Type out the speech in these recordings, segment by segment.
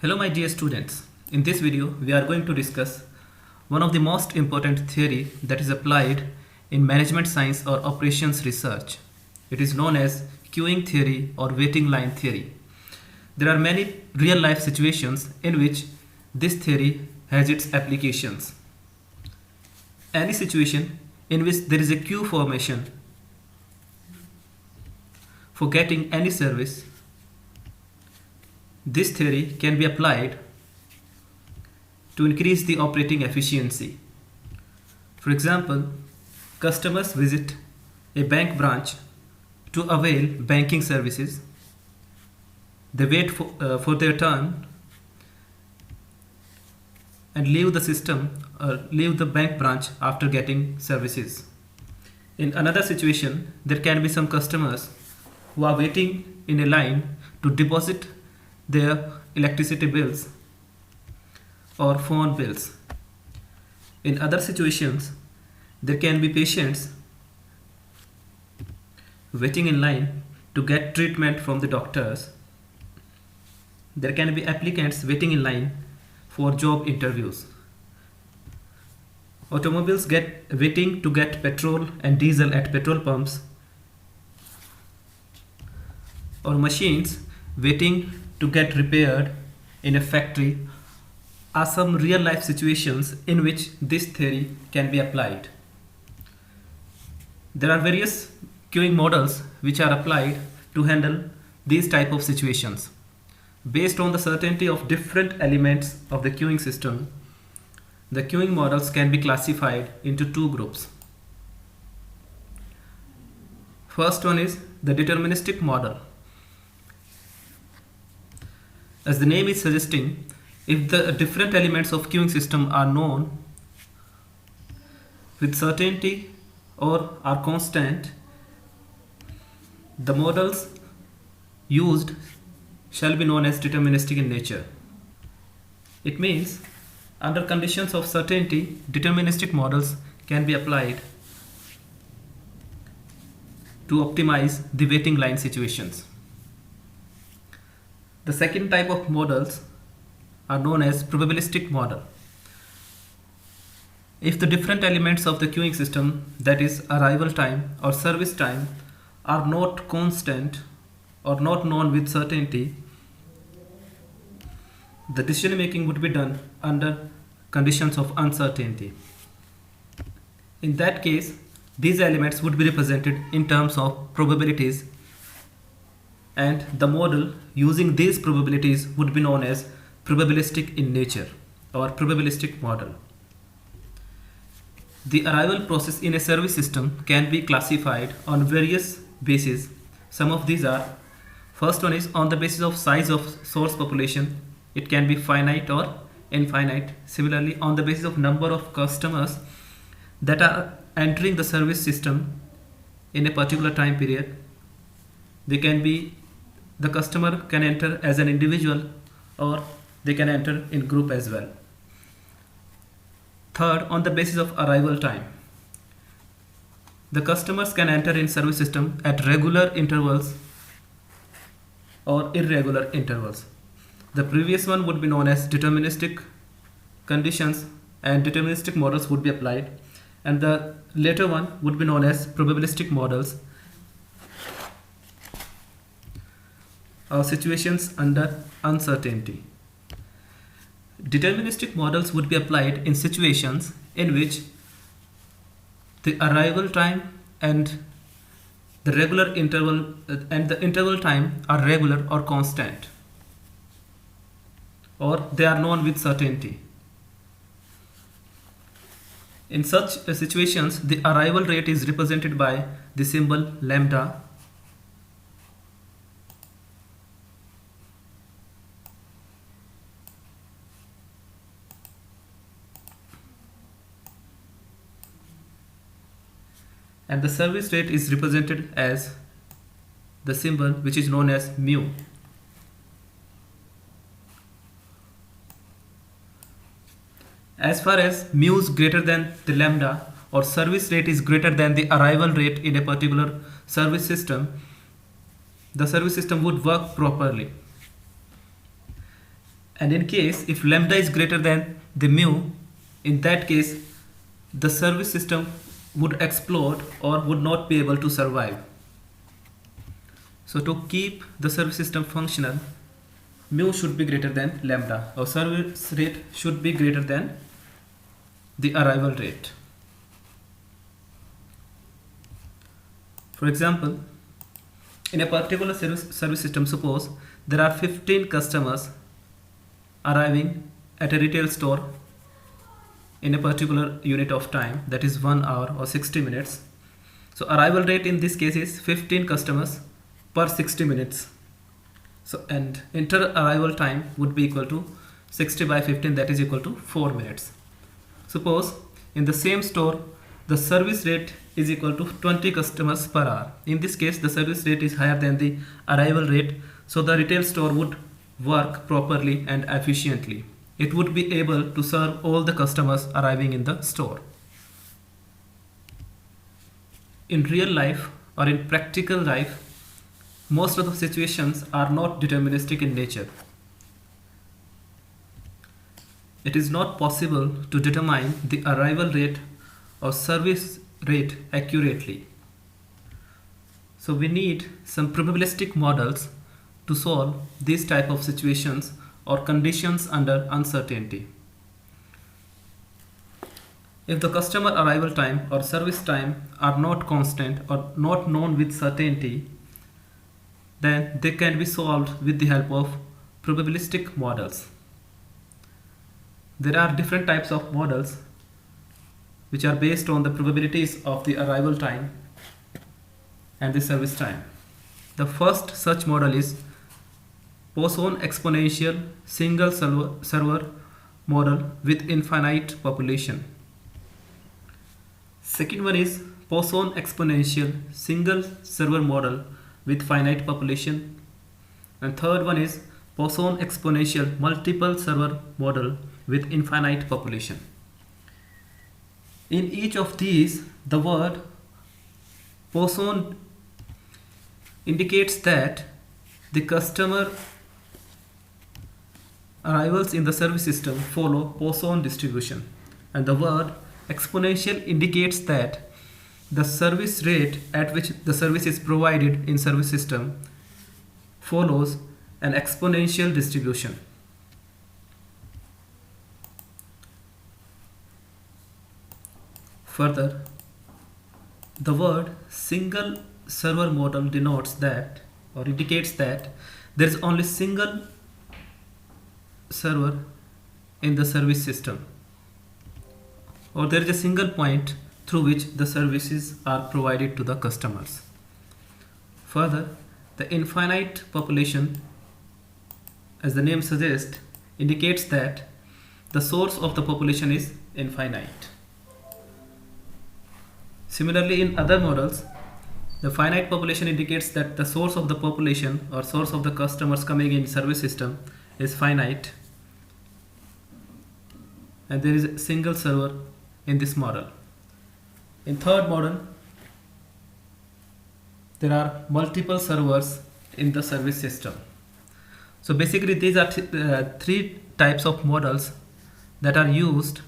Hello my dear students. In this video we are going to discuss one of the most important theory that is applied in management science or operations research. It is known as queuing theory or waiting line theory. There are many real life situations in which this theory has its applications. Any situation in which there is a queue formation for getting any service, this theory can be applied to increase the operating efficiency. For example, customers visit a bank branch to avail banking services. They wait for their turn and leave the system or leave the bank branch after getting services. In another situation, there can be some customers who are waiting in a line to deposit their electricity bills or phone bills. In other situations, there can be patients waiting in line to get treatment from the doctors. There can be applicants waiting in line for job interviews. Automobiles waiting to get petrol and diesel at petrol pumps, or machines waiting to get repaired in a factory are some real life situations in which this theory can be applied. There are various queuing models which are applied to handle these type of situations. Based on the certainty of different elements of the queuing system, the queuing models can be classified into two groups. First one is the deterministic model. As the name is suggesting, if the different elements of queuing system are known with certainty or are constant, the models used shall be known as deterministic in nature. It means under conditions of certainty, deterministic models can be applied to optimize the waiting line situations. The second type of models are known as probabilistic model. If the different elements of the queuing system, that is arrival time or service time, are not constant or not known with certainty, the decision making would be done under conditions of uncertainty. In that case, these elements would be represented in terms of probabilities, and the model using these probabilities would be known as probabilistic in nature or probabilistic model. The arrival process in a service system can be classified on various bases. Some of these are: first one is on the basis of size of source population. It can be finite or infinite. Similarly, on the basis of number of customers that are entering the service system in a particular time period. The customer can enter as an individual or they can enter in group as well. Third, on the basis of arrival time. The customers can enter in service system at regular intervals or irregular intervals. The previous one would be known as deterministic conditions and deterministic models would be applied, and the later one would be known as probabilistic models or situations under uncertainty. Deterministic models would be applied in situations in which the arrival time and the regular interval and the interval time are regular or constant, or they are known with certainty. In such situations, the arrival rate is represented by the symbol lambda, and the service rate is represented as the symbol which is known as mu. As far as mu is greater than the lambda or service rate is greater than the arrival rate in a particular service system, the service system would work properly. And in case if lambda is greater than the mu, in that case the service system would explode or would not be able to survive. So to keep the service system functional, mu should be greater than lambda, or service rate should be greater than the arrival rate. For example, in a particular service system, suppose there are 15 customers arriving at a retail store in a particular unit of time, that is 1 hour or 60 minutes. So arrival rate in this case is 15 customers per 60 minutes. So and inter arrival time would be equal to 60 by 15, that is equal to 4 minutes. Suppose in the same store the service rate is equal to 20 customers per hour. In this case the service rate is higher than the arrival rate, so the retail store would work properly and efficiently. It would be able to serve all the customers arriving in the store. In real life or in practical life, most of the situations are not deterministic in nature. It is not possible to determine the arrival rate or service rate accurately. So we need some probabilistic models to solve these type of situations or conditions under uncertainty. If the customer arrival time or service time are not constant or not known with certainty, then they can be solved with the help of probabilistic models. There are different types of models which are based on the probabilities of the arrival time and the service time. The first such model is Poisson exponential single server model with infinite population. Second one is Poisson exponential single server model with finite population. And third one is Poisson exponential multiple server model with infinite population. In each of these, the word Poisson indicates that the customer arrivals in the service system follow Poisson distribution, and the word exponential indicates that the service rate at which the service is provided in service system follows an exponential distribution. Further, the word single server model denotes that or indicates that there is only single server in the service system, or there is a single point through which the services are provided to the customers. Further, the infinite population, as the name suggests, indicates that the source of the population is infinite. Similarly, in other models, the finite population indicates that the source of the population or source of the customers coming in service system is finite, and there is a single server in this model. In third model, there are multiple servers in the service system. So basically these are three types of models that are used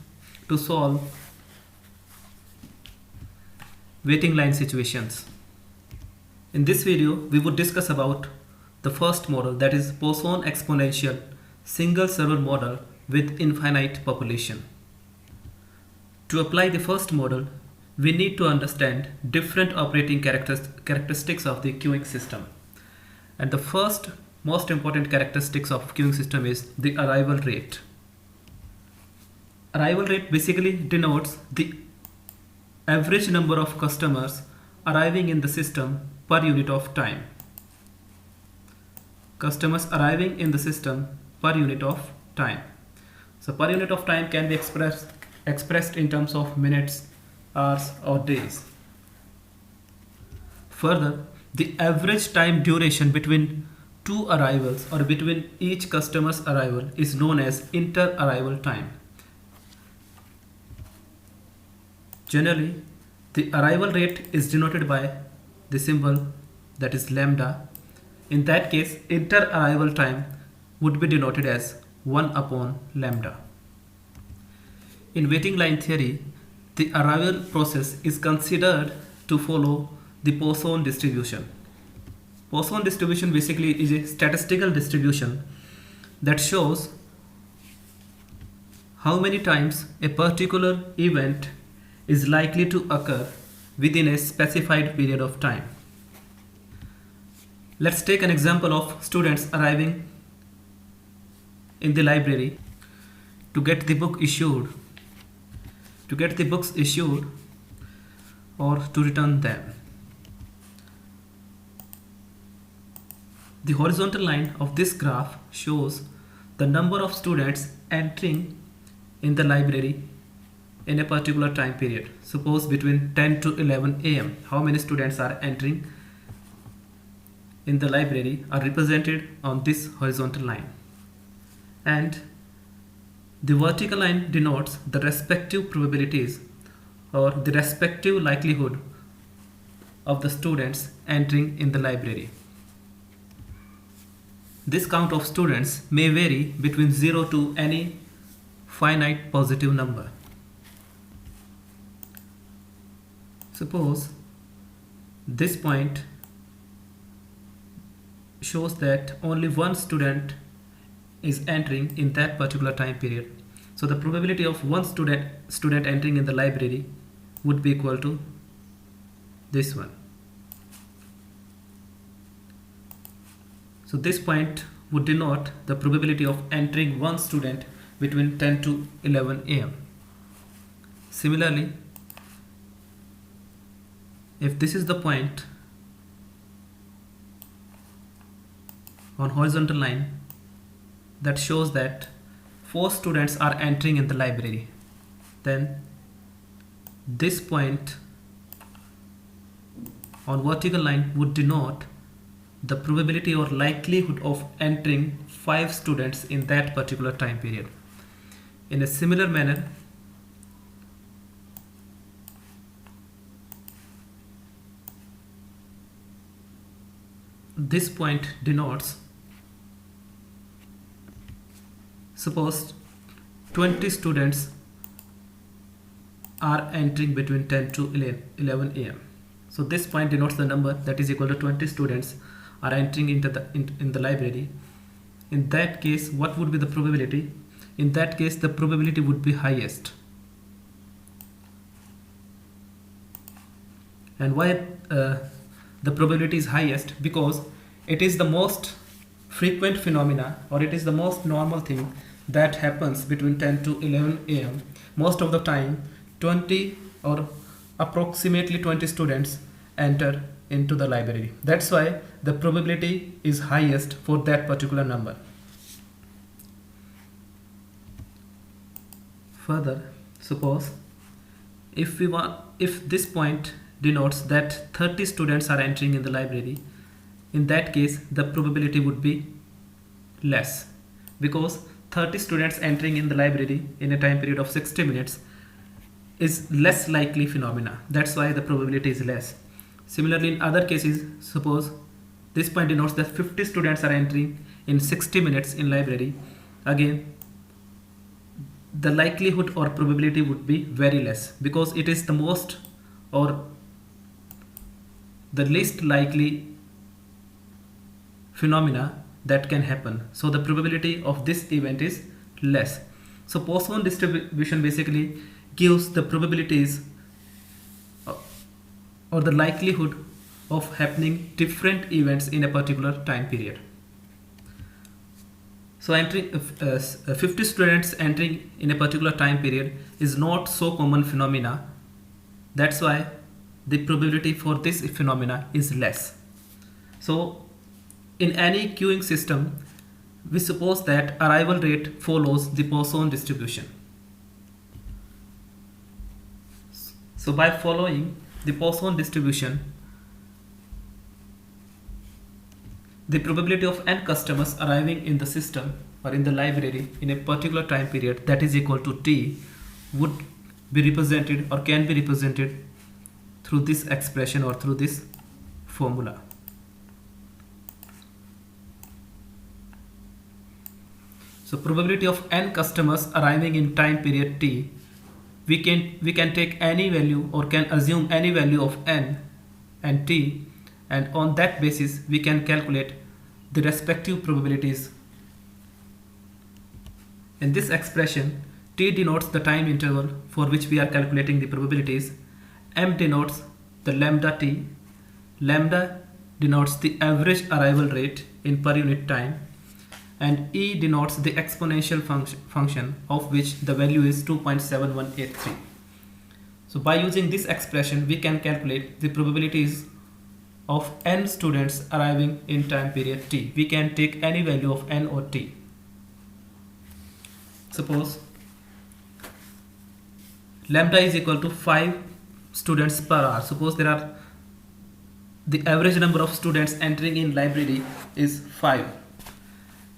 to solve waiting line situations. In this video, we would discuss about the first model, that is Poisson exponential single server model with infinite population. To apply the first model, we need to understand different operating characteristics of the queuing system. And the first most important characteristics of queuing system is the arrival rate. Arrival rate basically denotes the average number of customers arriving in the system per unit of time. Customers arriving in the system per unit of time. So per unit of time can be expressed in terms of minutes, hours, or days. Further, the average time duration between two arrivals or between each customer's arrival is known as inter-arrival time. Generally, the arrival rate is denoted by the symbol that is lambda. In that case, inter-arrival time would be denoted as 1 upon lambda. In waiting line theory, the arrival process is considered to follow the Poisson distribution. Poisson distribution basically is a statistical distribution that shows how many times a particular event is likely to occur within a specified period of time. Let's take an example of students arriving in the library to get the book issued, or to return them. The horizontal line of this graph shows the number of students entering in the library in a particular time period. Suppose between 10 to 11 am. How many students are entering in the library are represented on this horizontal line. And the vertical line denotes the respective probabilities or the respective likelihood of the students entering in the library. This count of students may vary between 0 to any finite positive number. Suppose this point shows that only one student is entering in that particular time period. So the probability of one student entering in the library would be equal to this one. So this point would denote the probability of entering one student between 10 to 11 am. Similarly, if this is the point on horizontal line that shows that 4 students are entering in the library, then this point on vertical line would denote the probability or likelihood of entering 5 students in that particular time period. In a similar manner, this point denotes, suppose 20 students are entering between 10 to 11 am. So this point denotes the number that is equal to 20 students are entering into in the library. In that case, what would be the probability? In that case, the probability would be highest. And why the probability is highest? Because it is the most frequent phenomena, or it is the most normal thing that happens between 10 to 11 am. Most of the time 20 or approximately 20 students enter into the library. That's why the probability is highest for that particular number. Further, suppose if this point denotes that 30 students are entering in the library, in that case the probability would be less, because 30 students entering in the library in a time period of 60 minutes is less likely phenomena. That's why the probability is less. Similarly, in other cases, suppose this point denotes that 50 students are entering in 60 minutes in library. Again, the likelihood or probability would be very less, because it is the most or the least likely phenomena that can happen. So the probability of this event is less. So Poisson distribution basically gives the probabilities or the likelihood of happening different events in a particular time period. So entering 50 students entering in a particular time period is not so common phenomena. That's why the probability for this phenomena is less. So in any queuing system, we suppose that arrival rate follows the Poisson distribution. So by following the Poisson distribution, the probability of n customers arriving in the system or in the library in a particular time period that is equal to t would be represented or can be represented through this expression or through this formula. So probability of n customers arriving in time period t, we can take any value or can assume any value of n and t, and on that basis we can calculate the respective probabilities. In this expression, t denotes the time interval for which we are calculating the probabilities, m denotes the lambda t, lambda denotes the average arrival rate in per unit time, and e denotes the exponential function of which the value is 2.7183. So by using this expression we can calculate the probabilities of n students arriving in time period t. We can take any value of n or t. Suppose lambda is equal to 5 students per hour. Suppose the average number of students entering in library is 5.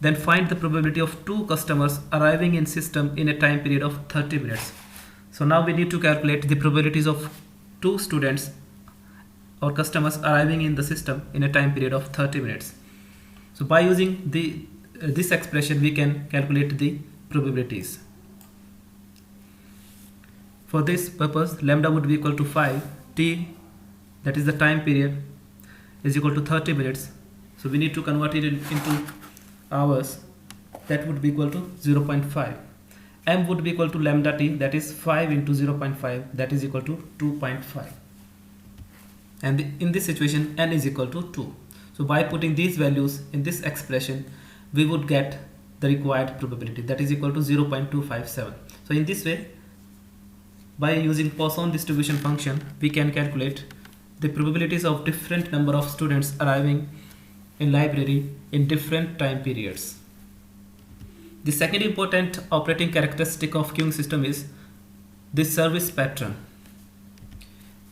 Then find the probability of 2 customers arriving in system in a time period of 30 minutes. So now we need to calculate the probabilities of 2 students or customers arriving in the system in a time period of 30 minutes. So by using this expression we can calculate the probabilities. For this purpose, lambda would be equal to 5, t, that is the time period, is equal to 30 minutes. So we need to convert it into hours. That would be equal to 0.5. M would be equal to lambda t, that is 5 into 0.5, that is equal to 2.5. And in this situation n is equal to 2. So by putting these values in this expression we would get the required probability, that is equal to 0.257. So in this way, by using Poisson distribution function we can calculate the probabilities of different number of students arriving in library in different time periods. The second important operating characteristic of queuing system is the service pattern.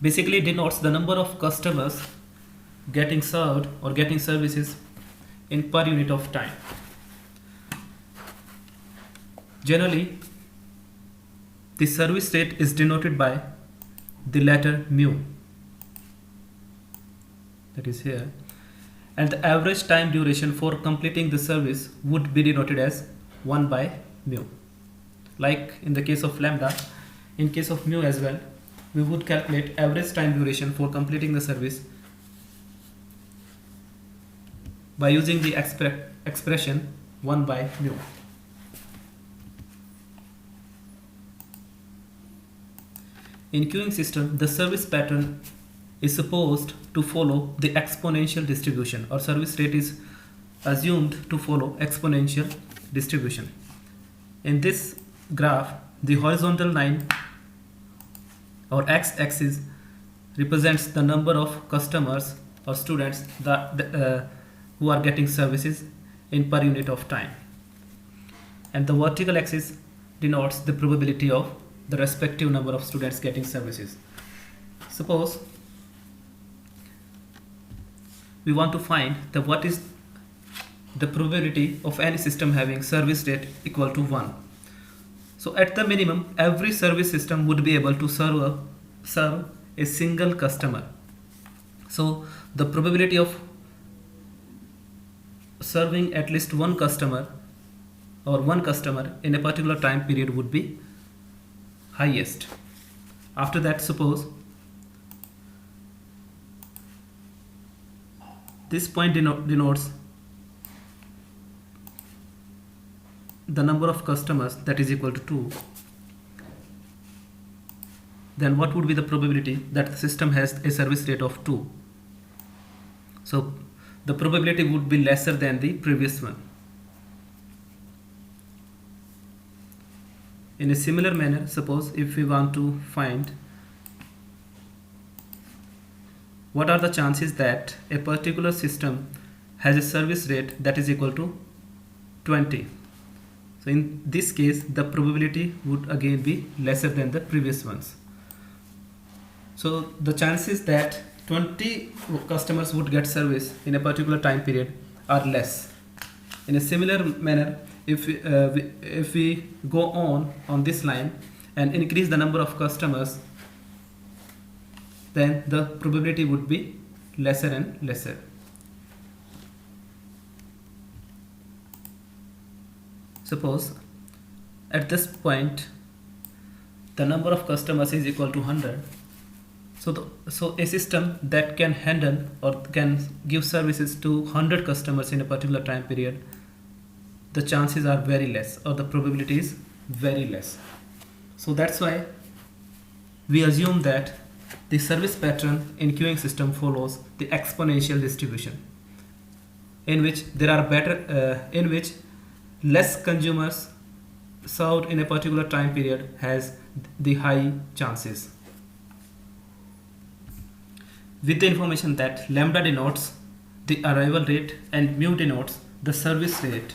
Basically denotes the number of customers getting served or getting services in per unit of time. Generally, the service rate is denoted by the letter mu, that is here, and the average time duration for completing the service would be denoted as 1 by mu. Like in the case of lambda, in case of mu as well, we would calculate average time duration for completing the service by using the expression 1 by mu. In queuing system, the service pattern is supposed to follow the exponential distribution, or service rate is assumed to follow exponential distribution. In this graph, the horizontal line or x-axis represents the number of customers or students who are getting services in per unit of time, and the vertical axis denotes the probability of the respective number of students getting services. Suppose we want to find what is the probability of any system having service rate equal to 1. So at the minimum, every service system would be able to serve a single customer. So the probability of serving at least one customer or one customer in a particular time period would be highest. After that, suppose this point denotes the number of customers, that is equal to 2. Then what would be the probability that the system has a service rate of 2? So the probability would be lesser than the previous one. In a similar manner, suppose if we want to find what are the chances that a particular system has a service rate that is equal to 20. So in this case, the probability would again be lesser than the previous ones. So the chances that 20 customers would get service in a particular time period are less. In a similar manner, if we go on this line and increase the number of customers, then the probability would be lesser and lesser. Suppose at this point the number of customers is equal to 100. So a system that can handle or can give services to 100 customers in a particular time period, the chances are very less, or the probability is very less. So that's why we assume that the service pattern in queuing system follows the exponential distribution, in which in which less consumers served in a particular time period has the high chances. With the information that lambda denotes the arrival rate and mu denotes the service rate,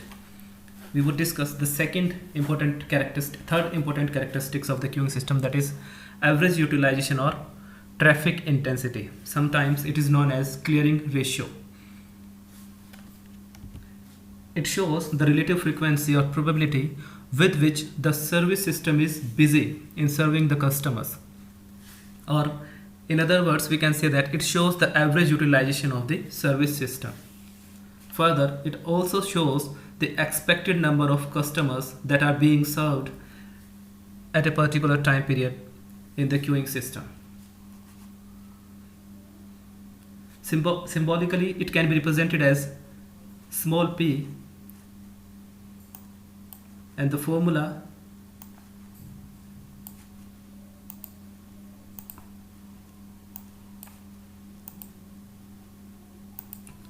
we would discuss the third important characteristics of the queuing system, that is average utilization or traffic intensity. Sometimes it is known as clearing ratio. It shows the relative frequency or probability with which the service system is busy in serving the customers. Or in other words, we can say that it shows the average utilization of the service system. Further, it also shows the expected number of customers that are being served at a particular time period in the queuing system. Symbolically, it can be represented as small p, and the formula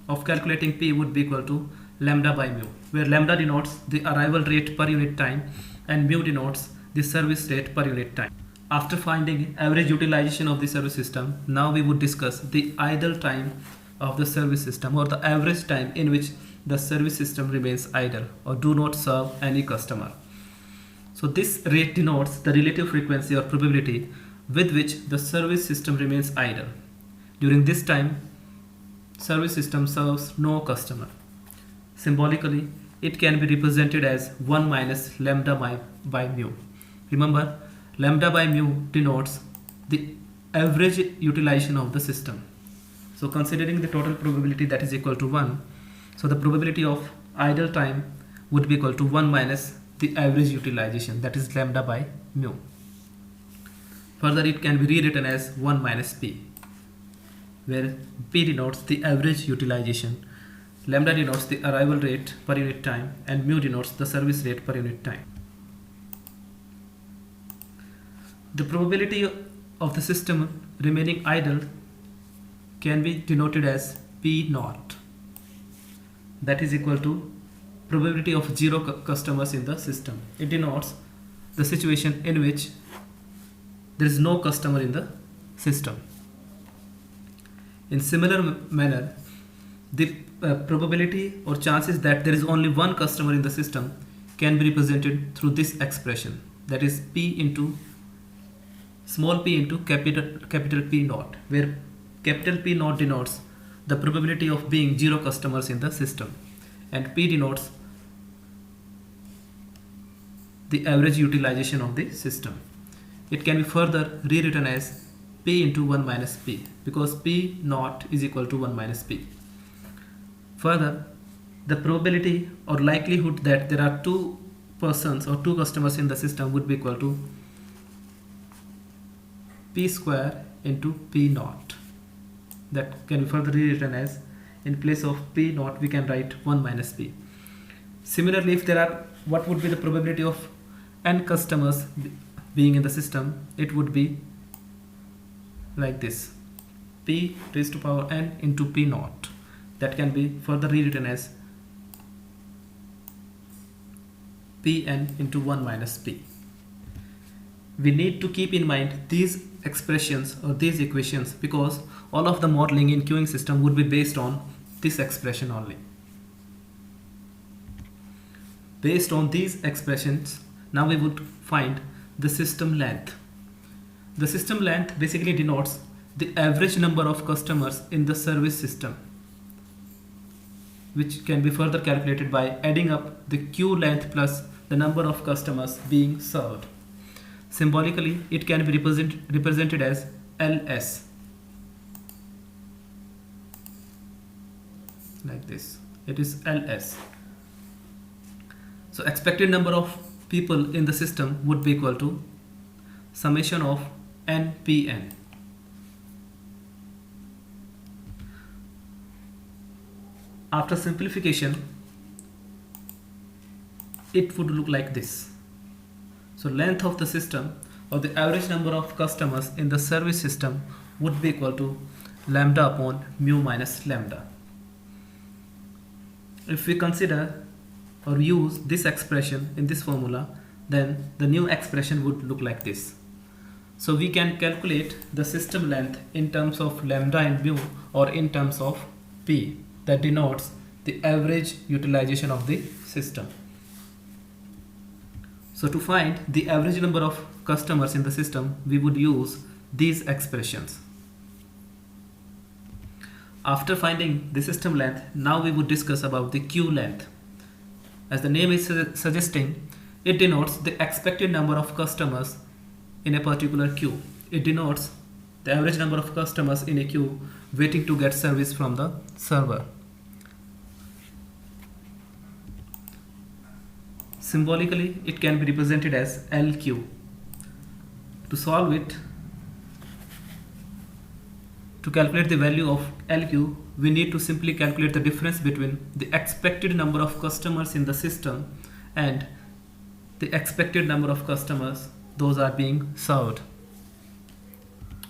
of calculating p would be equal to lambda by mu, where lambda denotes the arrival rate per unit time and mu denotes the service rate per unit time. After finding average utilization of the service system, now we would discuss the idle time of the service system, or the average time in which the service system remains idle or do not serve any customer. So this rate denotes the relative frequency or probability with which the service system remains idle. During this time, service system serves no customer. Symbolically, it can be represented as 1 minus lambda by mu. Remember, lambda by mu denotes the average utilization of the system. So considering the total probability, that is equal to 1, so the probability of idle time would be equal to 1 minus the average utilization, that is lambda by mu. Further, it can be rewritten as 1 minus p, where p denotes the average utilization, lambda denotes the arrival rate per unit time, and mu denotes the service rate per unit time. The probability of the system remaining idle can be denoted as P naught, that is equal to probability of 0 customers in the system. It denotes the situation in which there is no customer in the system. In similar manner, the probability or chances that there is only one customer in the system can be represented through this expression, that is P into small p into capital P naught, where capital P naught denotes the probability of being 0 customers in the system, and P denotes the average utilization of the system. It can be further rewritten as P into 1 minus P, because P naught is equal to 1 minus P. Further, the probability or likelihood that there are 2 persons or 2 customers in the system would be equal to P square into P naught. That can be further rewritten as, in place of P naught we can write 1 minus P. Similarly, if there are, what would be the probability of n customers being in the system? It would be like this, P raised to power n into P naught. That can be further rewritten as Pn into 1 minus P. We need to keep in mind these expressions or these equations, because all of the modeling in queuing system would be based on this expression only. Based on these expressions, now we would find the system length. The system length basically denotes the average number of customers in the service system, which can be further calculated by adding up the queue length plus the number of customers being served. Symbolically, it can be represented as LS, like this. It is LS. So expected number of people in the system would be equal to summation of npn. After simplification, it would look like this. So length of the system, or the average number of customers in the service system, would be equal to lambda upon mu minus lambda. If we consider or use this expression in this formula, then the new expression would look like this. So we can calculate the system length in terms of lambda and mu, or in terms of P, that denotes the average utilization of the system. So to find the average number of customers in the system, we would use these expressions. After finding the system length, now we would discuss about the queue length. As the name is suggesting, it denotes the expected number of customers in a particular queue. It denotes the average number of customers in a queue waiting to get service from the server. Symbolically, it can be represented as LQ. To solve it, to calculate the value of LQ, we need to simply calculate the difference between the expected number of customers in the system and the expected number of customers those are being served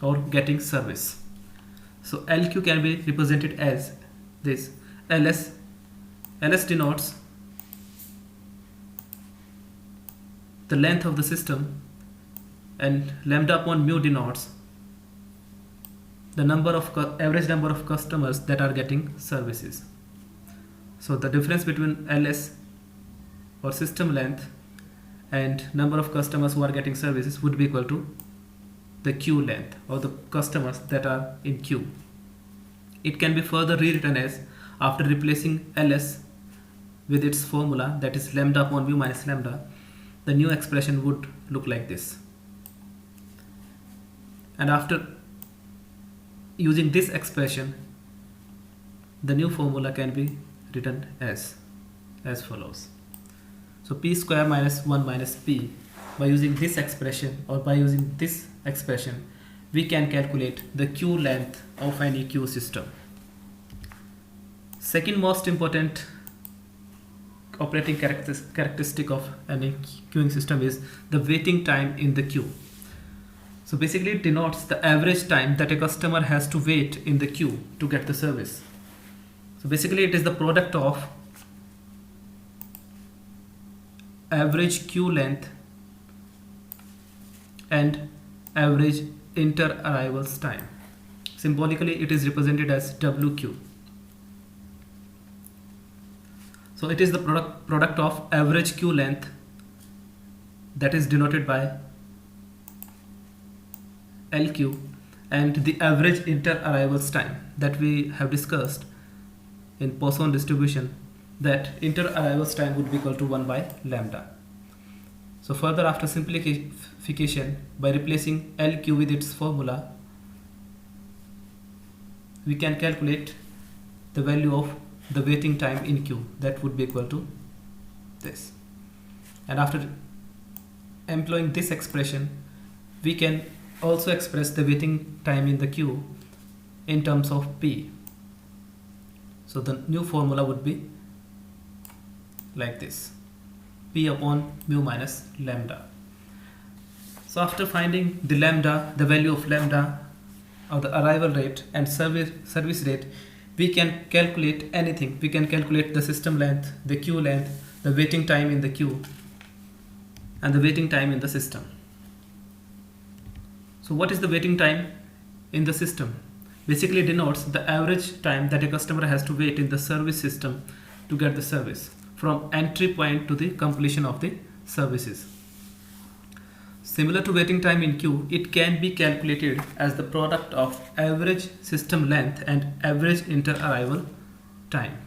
or getting service. So LQ can be represented as this. LS denotes the length of the system, and lambda upon mu denotes the average number of customers that are getting services. So the difference between LS, or system length, and number of customers who are getting services would be equal to the queue length, or the customers that are in queue. It can be further rewritten as, after replacing LS with its formula, that is lambda upon mu minus lambda, the new expression would look like this. And after using this expression, the new formula can be written as follows. So p square minus 1 minus p, by using this expression, or by using this expression, we can calculate the queue length of any queue system. Second most important operating characteristic of any queuing system is the waiting time in the queue. So basically it denotes the average time that a customer has to wait in the queue to get the service. So basically it is the product of average queue length and average inter-arrivals time. Symbolically it is represented as WQ. So it is the product of average queue length, that is denoted by LQ, and the average inter-arrivals time that we have discussed in Poisson distribution, that inter-arrivals time would be equal to 1 by lambda. So further, after simplification, by replacing LQ with its formula, we can calculate the value of the waiting time in queue, that would be equal to this. And after employing this expression, we can also express the waiting time in the queue in terms of P. So the new formula would be like this: P upon mu minus lambda. So after finding the lambda, the value of lambda, or the arrival rate and service rate, we can calculate anything. We can calculate the system length, the queue length, the waiting time in the queue, and the waiting time in the system. So what is the waiting time in the system? Basically denotes the average time that a customer has to wait in the service system to get the service, from entry point to the completion of the services. Similar to waiting time in queue, it can be calculated as the product of average system length and average inter-arrival time.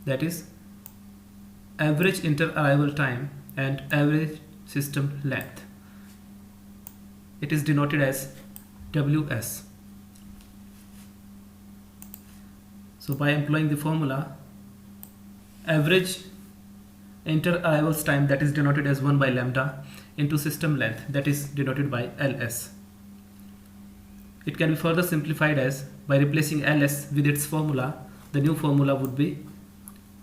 That is, average inter-arrival time and average system length. It is denoted as WS. So by employing the formula, average enter arrivals time, that is denoted as 1 by lambda, into system length, that is denoted by ls. It can be further simplified as, by replacing ls with its formula, the new formula would be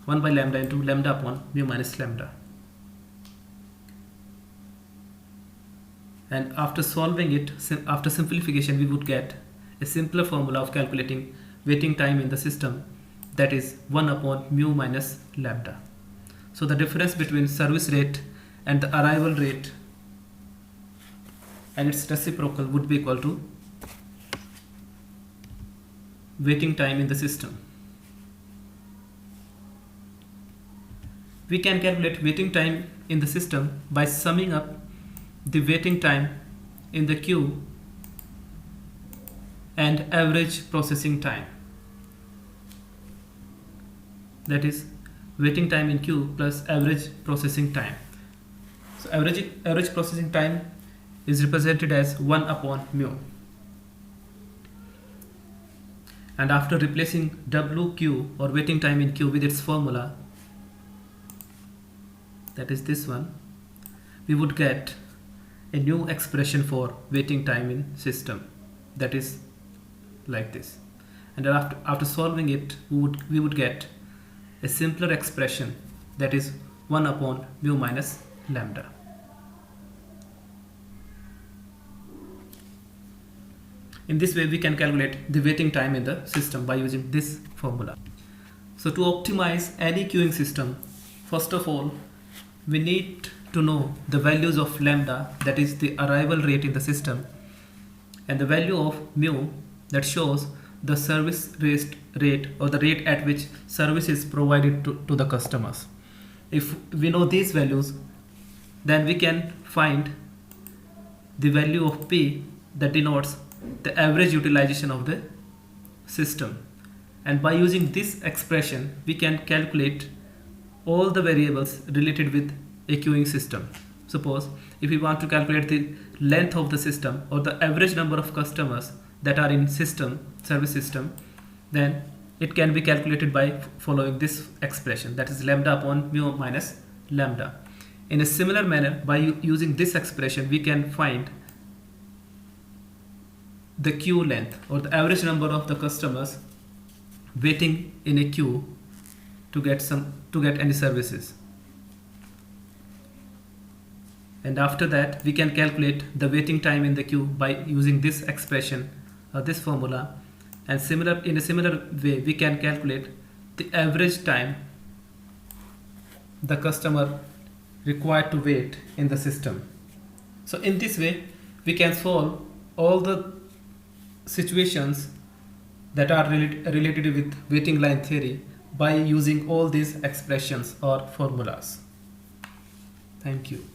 1 by lambda into lambda upon mu minus lambda. And after solving it, after simplification, we would get a simpler formula of calculating waiting time in the system, that is 1 upon mu minus lambda. So the difference between service rate and the arrival rate and its reciprocal would be equal to waiting time in the system. We can calculate waiting time in the system by summing up the waiting time in the queue and average processing time. That is waiting time in queue plus average processing time. So average processing time is represented as 1 upon mu. And after replacing WQ, or waiting time in queue, with its formula, that is this one, we would get a new expression for waiting time in system, that is like this. And after solving it, we would get a simpler expression, that is 1 upon mu minus lambda. In this way, we can calculate the waiting time in the system by using this formula. So to optimize any queuing system, first of all, we need to know the values of lambda, that is the arrival rate in the system, and the value of mu, that shows the service rate or the rate at which service is provided to the customers. If we know these values, then we can find the value of P, that denotes the average utilization of the system. And by using this expression, we can calculate all the variables related with a queuing system. Suppose if we want to calculate the length of the system or the average number of customers that are in service system, then it can be calculated by following this expression, that is lambda upon mu minus lambda. In a similar manner, by using this expression, we can find the queue length, or the average number of the customers waiting in a queue to get any services. And after that, we can calculate the waiting time in the queue by using this expression or this formula. And in a similar way, we can calculate the average time the customer required to wait in the system. So in this way, we can solve all the situations that are related with waiting line theory by using all these expressions or formulas. Thank you.